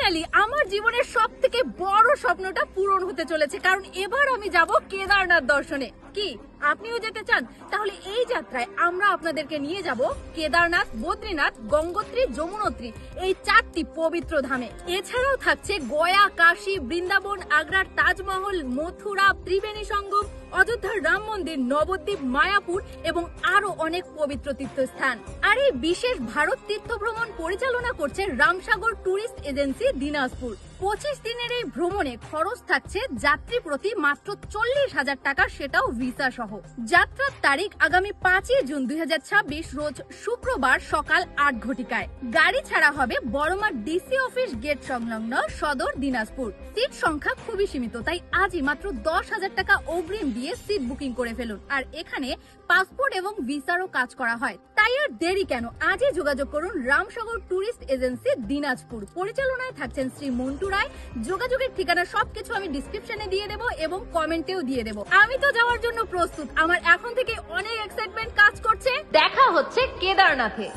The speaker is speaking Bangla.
ফাইনালি আমার জীবনের সবথেকে বড় স্বপ্নটা পূরণ হতে চলেছে, কারণ এবার আমি যাব কেদারনাথ দর্শনে। কি আপনিও যেতে চান? তাহলে এই যাত্রায় আমরা আপনাদেরকে নিয়ে যাব কেদারনাথ, বদ্রীনাথ, গঙ্গোত্রী, যমুনোত্রী এই 4টি পবিত্র ধামে। এছাড়াও থাকছে গয়া, কাশী, বৃন্দাবন, আগ্রার তাজমহল, মথুরা, ত্রিবেণী সঙ্গম, অযোধ্যার রাম মন্দির, নবদ্বীপ, মায়াপুর এবং আরো অনেক পবিত্র তীর্থস্থান। আর এই বিশেষ ভারত তীর্থ ভ্রমণ পরিচালনা করছে রামসাগর ট্যুরিস্ট এজেন্সি, দিনাজপুর। 25 দিনের এই ভ্রমণে খরচ থাকছে যাত্রী প্রতি মাত্র 40,000 টাকা, সেটাও ভিসা সহ। যাত্রার তারিখ আগামী 5 জুন 2026 রোজ শুক্রবার সকাল 8 ঘটিকায়। গাড়ি ছাড়া হবে বড়মার ডিসি অফিস গেট সংলগ্ন সদর, দিনাজপুর। সিট সংখ্যা খুবই সীমিত, তাই আজই মাত্র 10,000 টাকা অগ্রিম দিয়ে সিট বুকিং করে ফেলুন। আর এখানে পাসপোর্ট এবং ভিসারও কাজ করা হয়, তাই আর দেরি কেন, আজই যোগাযোগ করুন রামসাগর ট্যুরিস্ট এজেন্সি, দিনাজপুর। পরিচালনায় থাকছেন শ্রী মন্টু রায়। যোগাযোগের ঠিকানা সবকিছু আমি ডিসক্রিপশনে দিয়ে দেবো এবং কমেন্টেও দিয়ে দেবো। আমি তো যাওয়ার জন্য প্রস্তুত, আমার এখন থেকে অনেক এক্সাইটমেন্ট কাজ করছে। দেখা হচ্ছে কেদারনাথে।